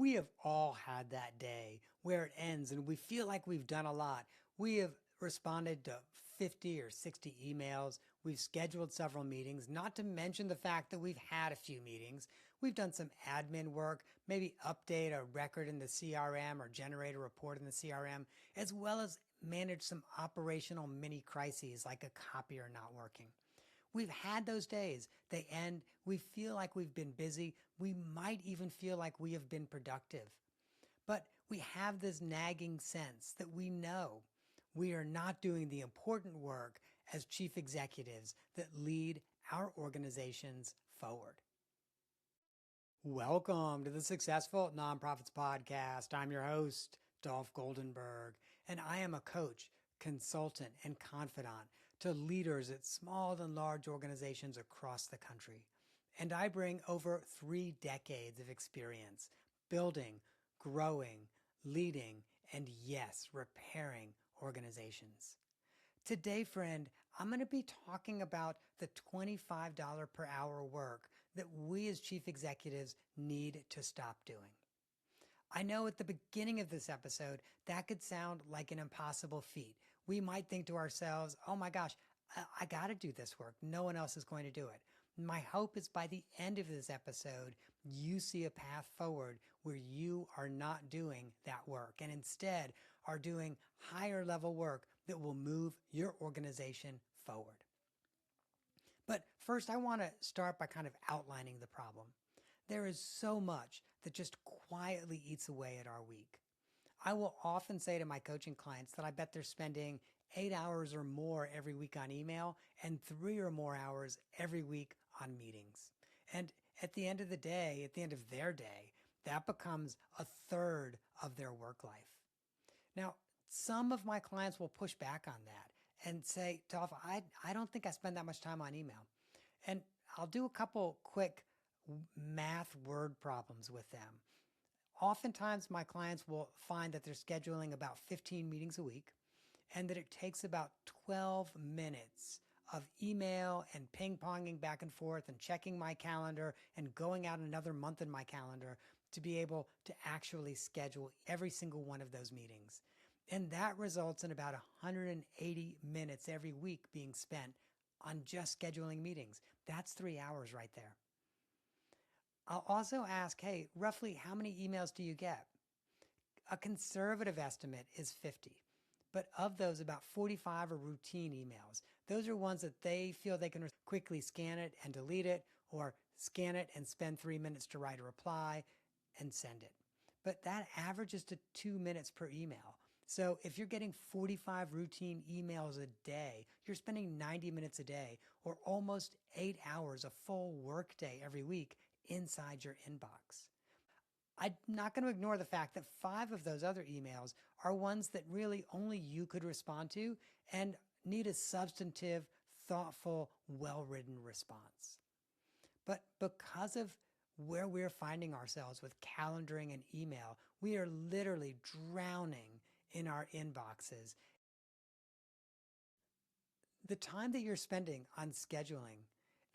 We have all had that day where it ends and we feel like we've done a lot. We have responded to 50 or 60 emails. We've scheduled several meetings, not to mention the fact that we've had a few meetings. We've done some admin work, maybe update a record in the CRM or generate a report in the CRM, as well as manage some operational mini crises like a copier not working. We've had those days. They end. We feel like we've been busy. We might even feel like we have been productive. But we have this nagging sense that we know we are not doing the important work as chief executives that lead our organizations forward. Welcome to the Successful Nonprofits Podcast. I'm your host, Dolph Goldenberg, and I am a coach, consultant, and confidant to leaders at small and large organizations across the country. And I bring over 3 decades of experience building, growing, leading, and yes, repairing organizations. Today, friend, I'm going to be talking about the $25 per hour work that we as chief executives need to stop doing. I know at the beginning of this episode, that could sound like an impossible feat. We might think to ourselves, oh my gosh, I got to do this work. No one else is going to do it. My hope is by the end of this episode, you see a path forward where you are not doing that work and instead are doing higher level work that will move your organization forward. But first, I want to start by kind of outlining the problem. There is so much that just quietly eats away at our week. I will often say to my coaching clients that I bet they're spending 8 hours or more every week on email and 3 or more hours every week on meetings. And at the end of the day, at the end of their day, that becomes a third of their work life. Now, some of my clients will push back on that and say, Dolph, I don't think I spend that much time on email. And I'll do a couple quick math word problems with them. Oftentimes, my clients will find that they're scheduling about 15 meetings a week and that it takes about 12 minutes of email and ping-ponging back and forth and checking my calendar and going out another month in my calendar to be able to actually schedule every single one of those meetings. And that results in about 180 minutes every week being spent on just scheduling meetings. That's 3 hours right there. I'll also ask, hey, roughly how many emails do you get? A conservative estimate is 50. But of those, about 45 are routine emails. Those are ones that they feel they can quickly scan it and delete it, or scan it and spend 3 minutes to write a reply and send it. But that averages to 2 minutes per email. So if you're getting 45 routine emails a day, you're spending 90 minutes a day, or almost 8 hours, a full work day every week inside your inbox. I'm not going to ignore the fact that 5 of those other emails are ones that really only you could respond to and need a substantive, thoughtful, well-written response. But because of where we're finding ourselves with calendaring and email, we are literally drowning in our inboxes. The time that you're spending on scheduling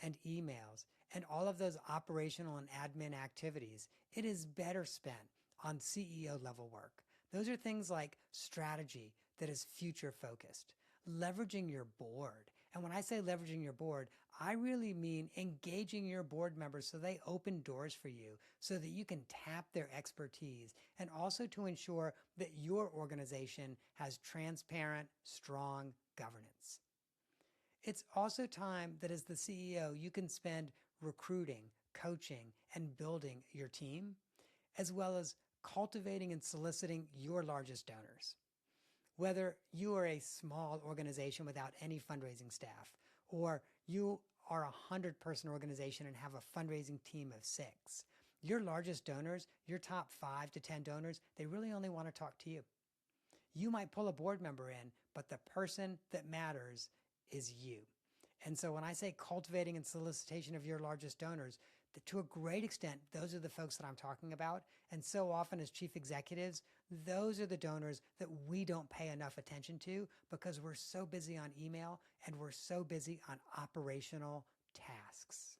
and emails and all of those operational and admin activities, it is better spent on CEO level work. Those are things like strategy that is future focused, leveraging your board. And when I say leveraging your board, I really mean engaging your board members so they open doors for you so that you can tap their expertise, and also to ensure that your organization has transparent, strong governance. It's also time that as the CEO, you can spend recruiting, coaching, and building your team, as well as cultivating and soliciting your largest donors. Whether you are a small organization without any fundraising staff, or you are a 100-person organization and have a fundraising team of 6, your largest donors, your top 5 to 10 donors, they really only want to talk to you. You might pull a board member in, but the person that matters is you. And so when I say cultivating and solicitation of your largest donors, to a great extent, those are the folks that I'm talking about. And so often as chief executives, those are the donors that we don't pay enough attention to because we're so busy on email and we're so busy on operational tasks.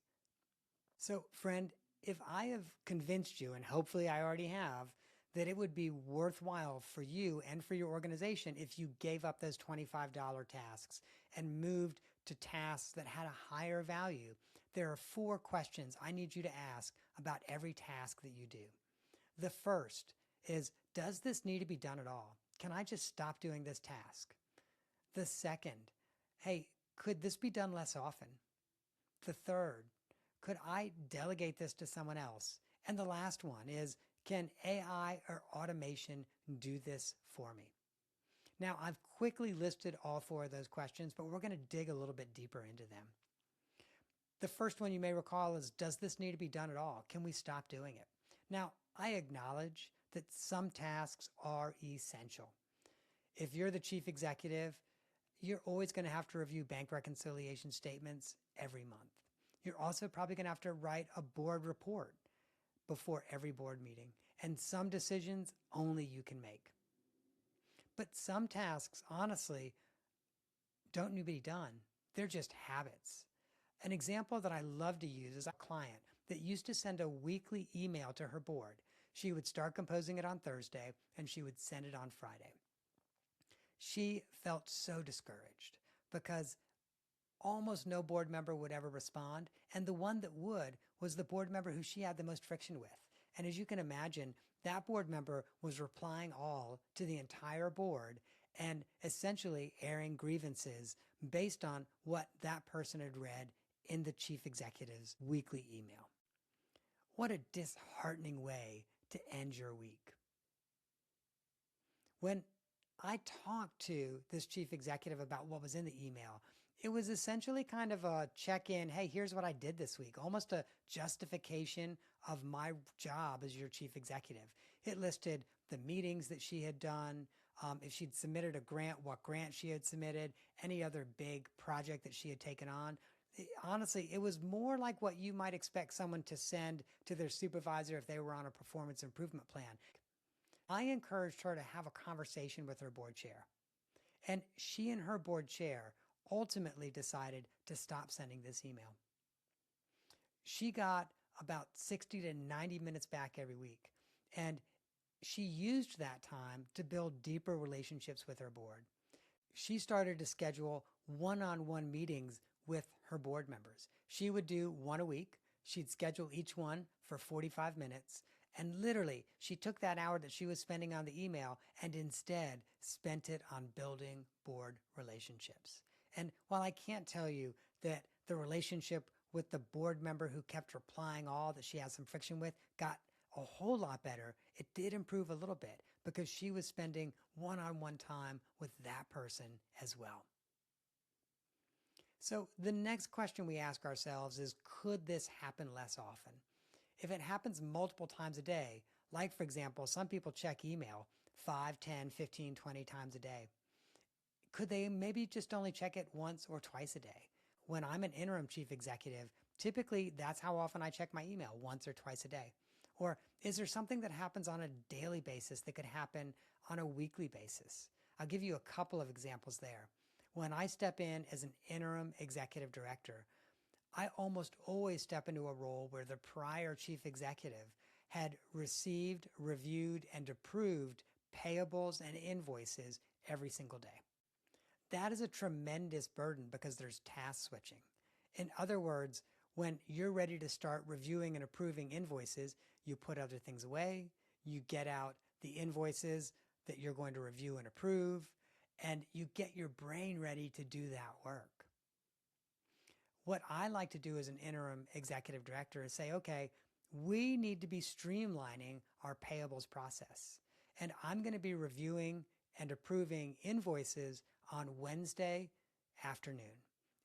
So friend, if I have convinced you, and hopefully I already have, that it would be worthwhile for you and for your organization if you gave up those $25 tasks and moved to tasks that had a higher value, there are 4 questions I need you to ask about every task that you do. The first is, does this need to be done at all? Can I just stop doing this task? The second, hey, could this be done less often? The third, could I delegate this to someone else? And the last one is, can AI or automation do this for me? Now, I've quickly listed all 4 of those questions, but we're going to dig a little bit deeper into them. The first one you may recall is, does this need to be done at all? Can we stop doing it? Now, I acknowledge that some tasks are essential. If you're the chief executive, you're always going to have to review bank reconciliation statements every month. You're also probably going to have to write a board report before every board meeting, and some decisions only you can make. But some tasks, honestly, don't need to be done. They're just habits. An example that I love to use is a client that used to send a weekly email to her board. She would start composing it on Thursday, and she would send it on Friday. She felt so discouraged because almost no board member would ever respond, and the one that would was the board member who she had the most friction with. And as you can imagine, that board member was replying all to the entire board and essentially airing grievances based on what that person had read in the chief executive's weekly email. What a disheartening way to end your week. When I talked to this chief executive about what was in the email, it was essentially kind of a check-in, hey, here's what I did this week, almost a justification of my job as your chief executive. It listed the meetings that she had done, if she'd submitted a grant, what grant she had submitted, any other big project that she had taken on. Honestly, it was more like what you might expect someone to send to their supervisor if they were on a performance improvement plan. I encouraged her to have a conversation with her board chair. And she and her board chair ultimately decided to stop sending this email. She got about 60 to 90 minutes back every week. And she used that time to build deeper relationships with her board. She started to schedule one-on-one meetings with her board members. She would do one a week. She'd schedule each one for 45 minutes. And literally, she took that hour that she was spending on the email and instead spent it on building board relationships. And while I can't tell you that the relationship with the board member who kept replying all that she had some friction with got a whole lot better, it did improve a little bit because she was spending one-on-one time with that person as well. So the next question we ask ourselves is, could this happen less often? If it happens multiple times a day, like for example, some people check email 5, 10, 15, 20 times a day, could they maybe just only check it once or twice a day? When I'm an interim chief executive, typically that's how often I check my email, once or twice a day. Or is there something that happens on a daily basis that could happen on a weekly basis? I'll give you a couple of examples there. When I step in as an interim executive director, I almost always step into a role where the prior chief executive had received, reviewed, and approved payables and invoices every single day. That is a tremendous burden because there's task switching. In other words, when you're ready to start reviewing and approving invoices, you put other things away, you get out the invoices that you're going to review and approve, and you get your brain ready to do that work. What I like to do as an interim executive director is say, okay, we need to be streamlining our payables process. And I'm going to be reviewing and approving invoices on Wednesday afternoon.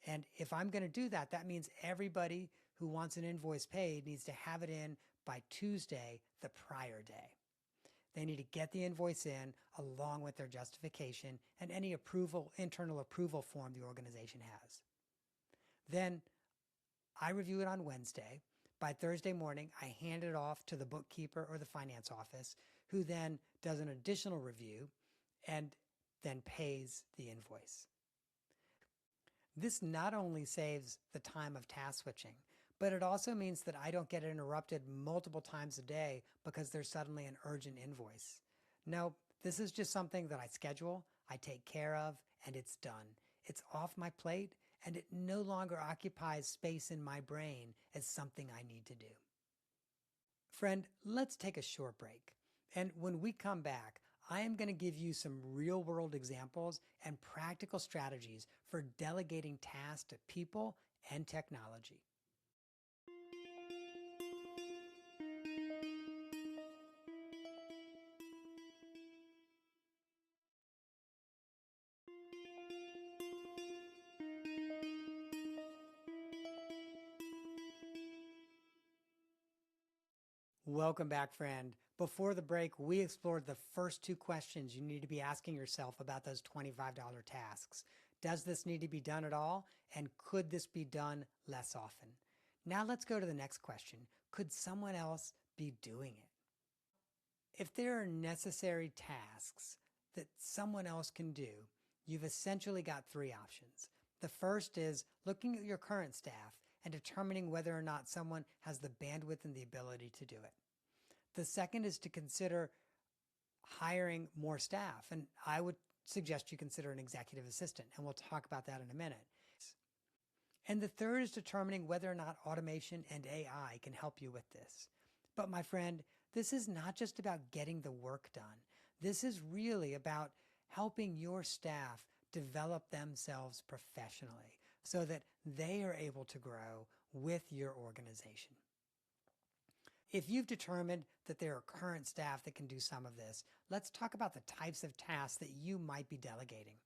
And if I'm going to do that, that means everybody who wants an invoice paid needs to have it in by Tuesday, the prior day. They need to get the invoice in along with their justification and any internal approval form the organization has. Then I review it on Wednesday. By Thursday morning, I hand it off to the bookkeeper or the finance office, who then does an additional review and then pays the invoice. This not only saves the time of task switching, But it also means that I don't get interrupted multiple times a day because there's suddenly an urgent invoice. No, this is just something that I schedule, I take care of, and it's done. It's off my plate, and it no longer occupies space in my brain as something I need to do. Friend, let's take a short break. And when we come back, I am going to give you some real world examples and practical strategies for delegating tasks to people and technology. Welcome back, friend. Before the break, we explored the first two questions you need to be asking yourself about those $25 tasks. Does this need to be done at all? And could this be done less often? Now let's go to the next question. Could someone else be doing it? If there are necessary tasks that someone else can do, you've essentially got three options. The first is looking at your current staff and determining whether or not someone has the bandwidth and the ability to do it. The second is to consider hiring more staff, and I would suggest you consider an executive assistant, and we'll talk about that in a minute. And the third is determining whether or not automation and AI can help you with this. But my friend, this is not just about getting the work done. This is really about helping your staff develop themselves professionally so that they are able to grow with your organization. If you've determined that there are current staff that can do some of this, let's talk about the types of tasks that you might be delegating.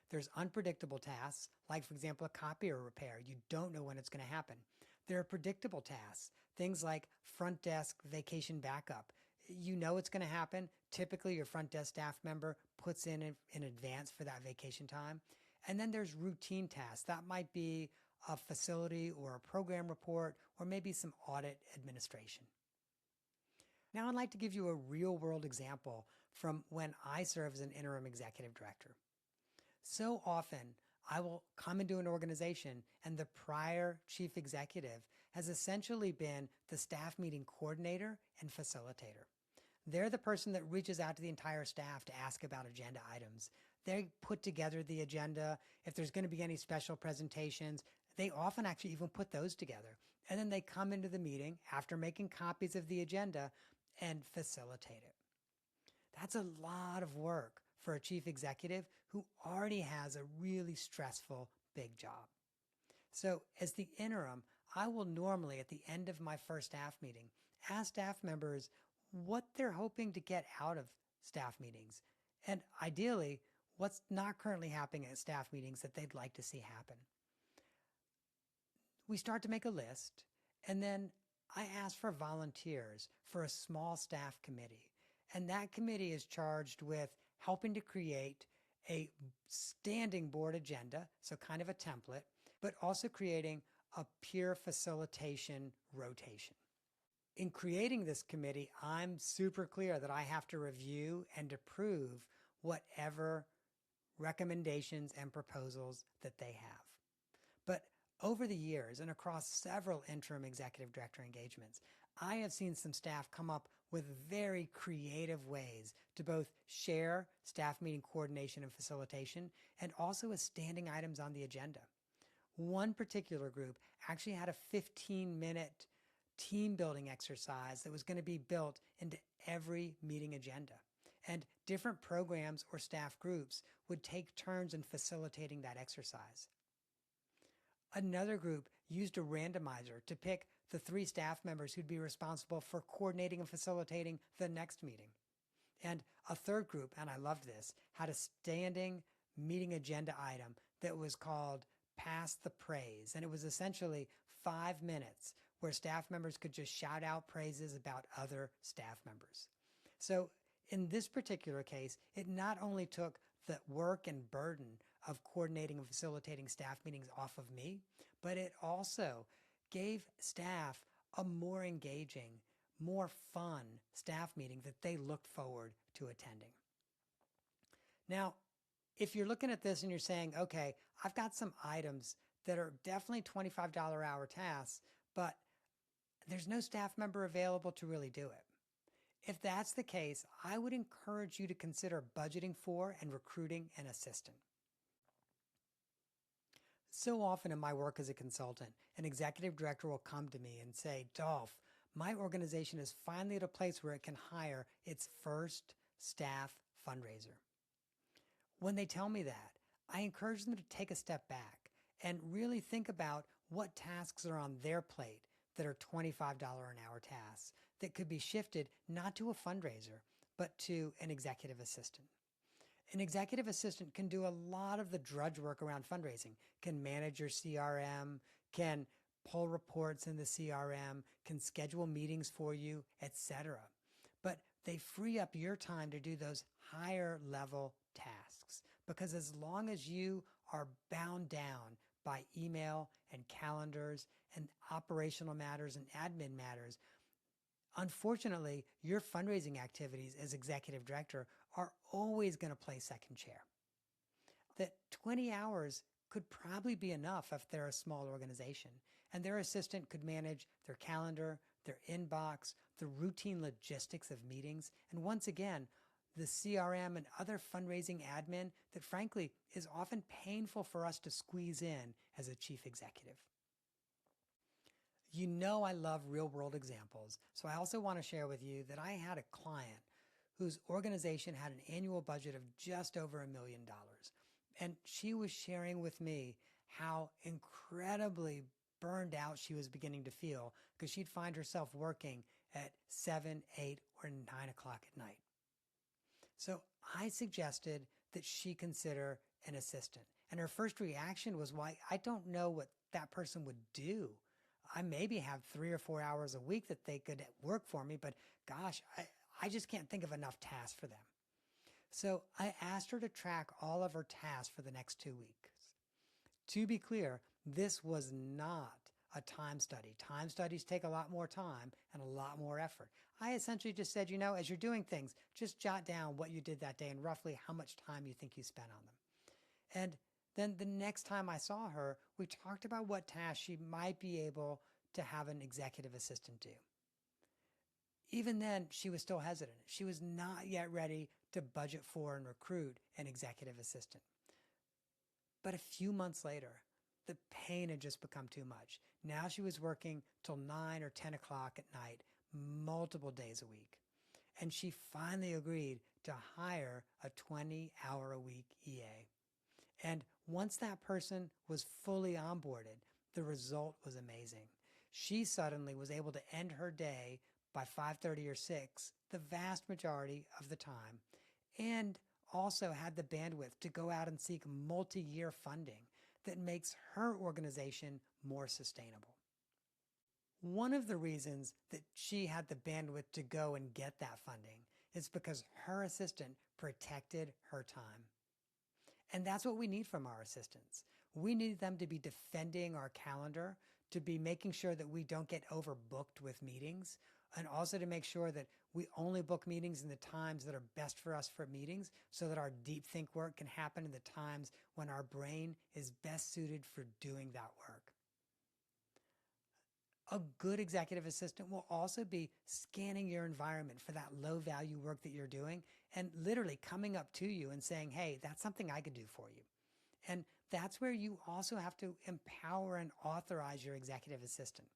There's unpredictable tasks, like for example, a copier repair. You don't know when it's going to happen. There are predictable tasks, things like front desk vacation backup. You know it's going to happen. Typically, your front desk staff member puts in advance for that vacation time. And then there's routine tasks. That might be a facility or a program report, or maybe some audit administration. Now I'd like to give you a real world example from when I serve as an interim executive director. So often I will come into an organization and the prior chief executive has essentially been the staff meeting coordinator and facilitator. They're the person that reaches out to the entire staff to ask about agenda items. They put together the agenda. If there's going to be any special presentations, they often actually even put those together. And then they come into the meeting after making copies of the agenda and facilitate it. That's a lot of work for a chief executive who already has a really stressful big job. So as the interim, I will normally at the end of my first staff meeting ask staff members what they're hoping to get out of staff meetings, and ideally what's not currently happening at staff meetings that they'd like to see happen. We start to make a list, and then I ask for volunteers for a small staff committee. And that committee is charged with helping to create a standing board agenda, so kind of a template, but also creating a peer facilitation rotation. In creating this committee, I'm super clear that I have to review and approve whatever recommendations and proposals that they have. But over the years and across several interim executive director engagements, I have seen some staff come up with very creative ways to both share staff meeting coordination and facilitation and also as standing items on the agenda. One particular group actually had a 15-minute team building exercise that was going to be built into every meeting agenda. And different programs or staff groups would take turns in facilitating that exercise. Another group used a randomizer to pick the 3 staff members who'd be responsible for coordinating and facilitating the next meeting. And a third group, and I loved this, had a standing meeting agenda item that was called Pass the Praise. And it was essentially 5 minutes where staff members could just shout out praises about other staff members. So in this particular case, it not only took the work and burden of coordinating and facilitating staff meetings off of me, but it also gave staff a more engaging, more fun staff meeting that they looked forward to attending. Now, if you're looking at this and you're saying, okay, I've got some items that are definitely $25 hour tasks, but there's no staff member available to really do it. If that's the case, I would encourage you to consider budgeting for and recruiting an assistant. So often in my work as a consultant, an executive director will come to me and say, Dolph, my organization is finally at a place where it can hire its first staff fundraiser. When they tell me that, I encourage them to take a step back and really think about what tasks are on their plate that are $25 an hour tasks that could be shifted not to a fundraiser, but to an executive assistant. An executive assistant can do a lot of the drudge work around fundraising, can manage your CRM, can pull reports in the CRM, can schedule meetings for you, etc. But they free up your time to do those higher level tasks, because as long as you are bound down by email and calendars and operational matters and admin matters, unfortunately, your fundraising activities as executive director are always going to play second chair. That 20 hours could probably be enough if they're a small organization, and their assistant could manage their calendar, their inbox, the routine logistics of meetings, and once again, the CRM and other fundraising admin that frankly is often painful for us to squeeze in as a chief executive. You know I love real-world examples, so I also want to share with you that I had a client whose organization had an annual budget of just over $1 million. And she was sharing with me how incredibly burned out she was beginning to feel because she'd find herself working at 7, 8, or 9 o'clock at night. So I suggested that she consider an assistant. And her first reaction was, why, I don't know what that person would do. I maybe have 3 or 4 hours a week that they could work for me, but gosh, I just can't think of enough tasks for them. So I asked her to track all of her tasks for the next 2 weeks. To be clear, this was not a time study. Time studies take a lot more time and a lot more effort. I essentially just said, as you're doing things, just jot down what you did that day and roughly how much time you think you spent on them. And then the next time I saw her, we talked about what tasks she might be able to have an executive assistant do. Even then, she was still hesitant. She was not yet ready to budget for and recruit an executive assistant. But a few months later, the pain had just become too much. Now she was working till 9 or 10 o'clock at night, multiple days a week. And she finally agreed to hire a 20-hour-a-week EA. And once that person was fully onboarded, the result was amazing. She suddenly was able to end her day by 5:30 or 6, the vast majority of the time, and also had the bandwidth to go out and seek multi-year funding that makes her organization more sustainable. One of the reasons that she had the bandwidth to go and get that funding is because her assistant protected her time. And that's what we need from our assistants. We need them to be defending our calendar, to be making sure that we don't get overbooked with meetings, and also to make sure that we only book meetings in the times that are best for us for meetings so that our deep think work can happen in the times when our brain is best suited for doing that work. A good executive assistant will also be scanning your environment for that low value work that you're doing and literally coming up to you and saying, hey, that's something I could do for you. And that's where you also have to empower and authorize your executive assistant.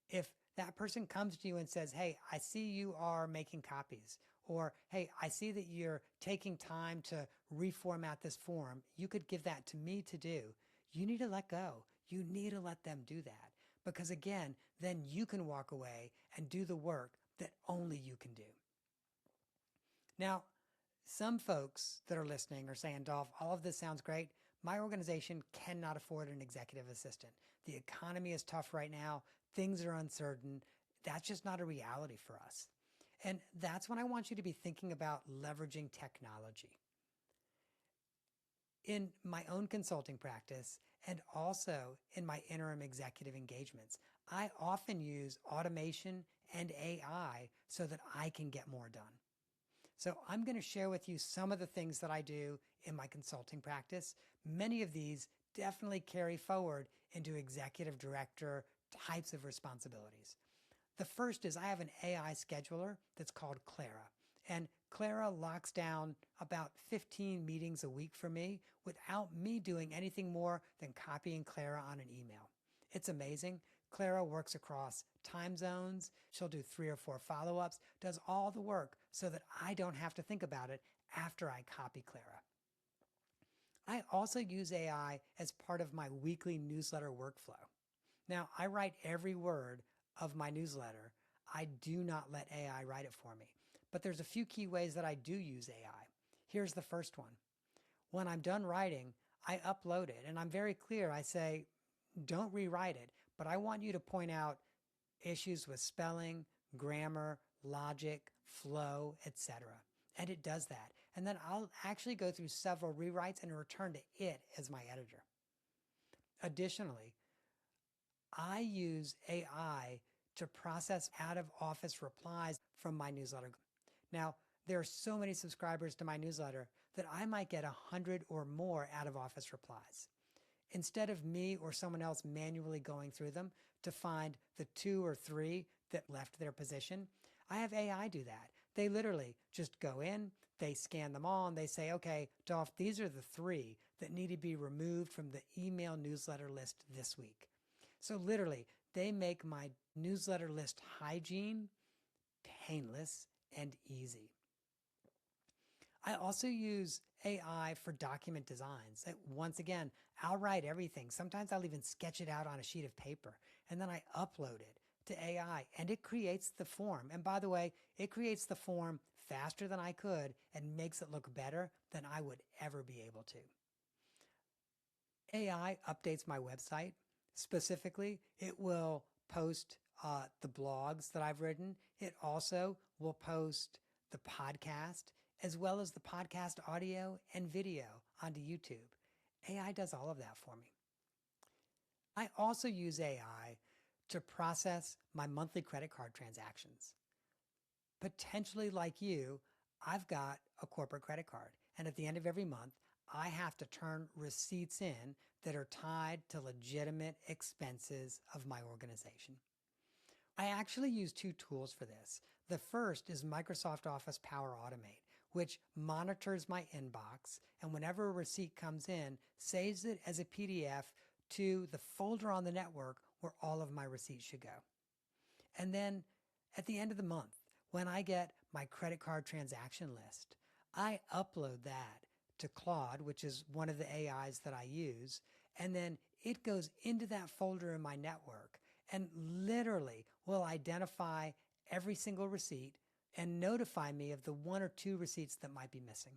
If that person comes to you and says, hey, I see you are making copies, or hey, I see that you're taking time to reformat this form, you could give that to me to do. You need to let go. You need to let them do that. Because again, then you can walk away and do the work that only you can do. Now, some folks that are listening are saying, Dolph, all of this sounds great. My organization cannot afford an executive assistant. The economy is tough right now. Things are uncertain. That's just not a reality for us. And that's when I want you to be thinking about leveraging technology. In my own consulting practice and also in my interim executive engagements, I often use automation and AI so that I can get more done. So I'm going to share with you some of the things that I do in my consulting practice. Many of these definitely carry forward into executive director types of responsibilities. The first is I have an AI scheduler that's called Clara. And Clara locks down about 15 meetings a week for me without me doing anything more than copying Clara on an email. It's amazing. Clara works across time zones. She'll do 3 or 4 follow-ups, does all the work so that I don't have to think about it after I copy Clara. I also use AI as part of my weekly newsletter workflow. Now, I write every word of my newsletter. I do not let AI write it for me. But there's a few key ways that I do use AI. Here's the first one. When I'm done writing, I upload it, and I'm very clear. I say, don't rewrite it, but I want you to point out issues with spelling, grammar, logic, flow, etc. And it does that. And then I'll actually go through several rewrites and return to it as my editor. Additionally, I use AI to process out-of-office replies from my newsletter. Now, there are so many subscribers to my newsletter that I might get 100 or more out-of-office replies. Instead of me or someone else manually going through them to find the 2 or 3 that left their position, I have AI do that. They literally just go in, they scan them all, and they say, okay, Dolph, these are the 3 that need to be removed from the email newsletter list this week. So literally, they make my newsletter list hygiene painless and easy. I also use AI for document designs. Once again, I'll write everything. Sometimes I'll even sketch it out on a sheet of paper, and then I upload it to AI, and it creates the form. And by the way, it creates the form faster than I could and makes it look better than I would ever be able to. AI updates my website. Specifically, it will post the blogs that I've written. It also will post the podcast as well as the podcast audio and video onto YouTube. AI does all of that for me. I also use AI to process my monthly credit card transactions. Potentially like you, I've got a corporate credit card, and at the end of every month, I have to turn receipts in that are tied to legitimate expenses of my organization. I actually use 2 tools for this. The first is Microsoft Office Power Automate, which monitors my inbox, and whenever a receipt comes in, saves it as a PDF to the folder on the network where all of my receipts should go. And then at the end of the month, when I get my credit card transaction list, I upload that to Claude, which is one of the AIs that I use, and then it goes into that folder in my network and literally will identify every single receipt and notify me of the 1 or 2 receipts that might be missing.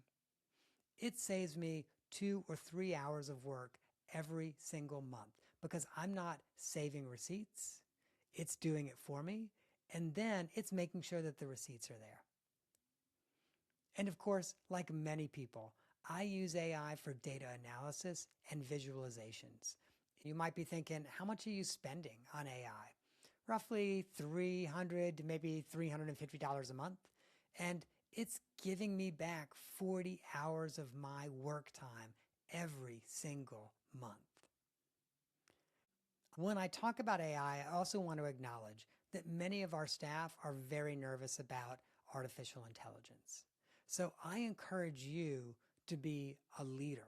It saves me 2 or 3 hours of work every single month because I'm not saving receipts. It's doing it for me, and then it's making sure that the receipts are there. And of course, like many people, I use AI for data analysis and visualizations. You might be thinking, how much are you spending on AI? Roughly $300 to maybe $350 a month. And it's giving me back 40 hours of my work time every single month. When I talk about AI, I also want to acknowledge that many of our staff are very nervous about artificial intelligence. So I encourage you to be a leader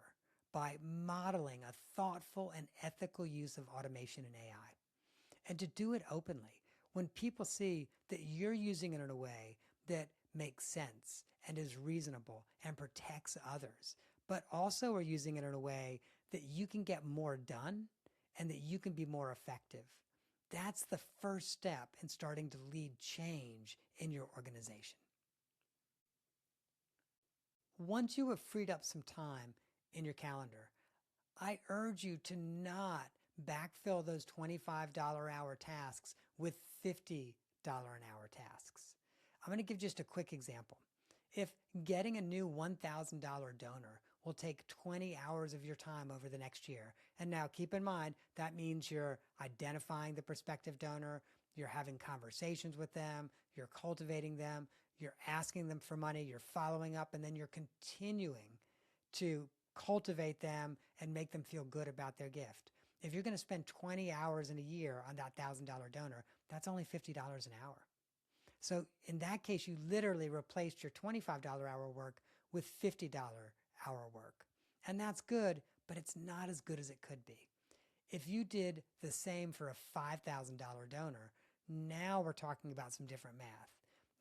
by modeling a thoughtful and ethical use of automation and AI, and to do it openly. When people see that you're using it in a way that makes sense and is reasonable and protects others, but also are using it in a way that you can get more done and that you can be more effective, that's the first step in starting to lead change in your organization. Once you have freed up some time in your calendar, I urge you to not backfill those $25 hour tasks with $50 an hour tasks. I'm going to give just a quick example. If getting a new $1,000 donor will take 20 hours of your time over the next year, and now keep in mind that means you're identifying the prospective donor, you're having conversations with them, you're cultivating them, you're asking them for money, you're following up, and then you're continuing to cultivate them and make them feel good about their gift. If you're going to spend 20 hours in a year on that $1,000 donor, that's only $50 an hour. So in that case, you literally replaced your $25 hour work with $50 hour work. And that's good, but it's not as good as it could be. If you did the same for a $5,000 donor, now we're talking about some different math.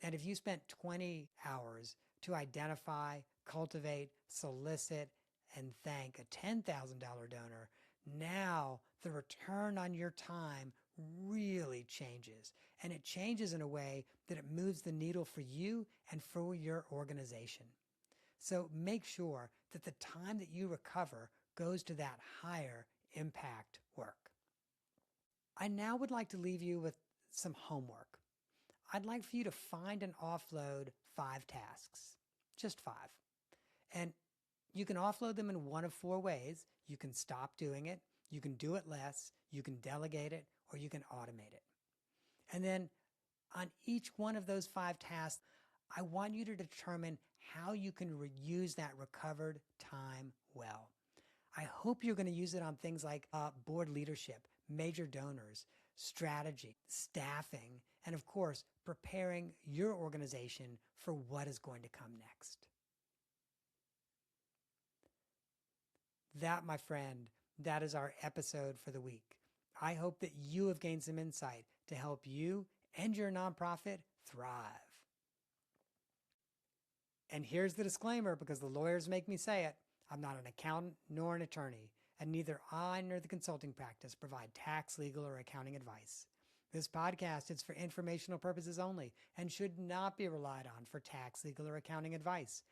And if you spent 20 hours to identify, cultivate, solicit, and thank a $10,000 donor, now the return on your time really changes. And it changes in a way that it moves the needle for you and for your organization. So make sure that the time that you recover goes to that higher impact work. I now would like to leave you with some homework. I'd like for you to find and offload 5 tasks, just 5. And you can offload them in one of 4 ways. You can stop doing it, you can do it less, you can delegate it, or you can automate it. And then on each one of those 5 tasks, I want you to determine how you can reuse that recovered time well. I hope you're going to use it on things like board leadership, major donors, strategy, staffing, and of course, preparing your organization for what is going to come next. That, my friend, that is our episode for the week. I hope that you have gained some insight to help you and your nonprofit thrive. And here's the disclaimer, because the lawyers make me say it. I'm not an accountant nor an attorney, and neither I nor the consulting practice provide tax, legal, or accounting advice. This podcast is for informational purposes only and should not be relied on for tax, legal, or accounting advice.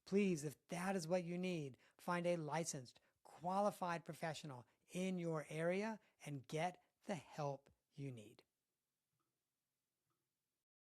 Please, if that is what you need, find a licensed, qualified professional in your area and get the help you need.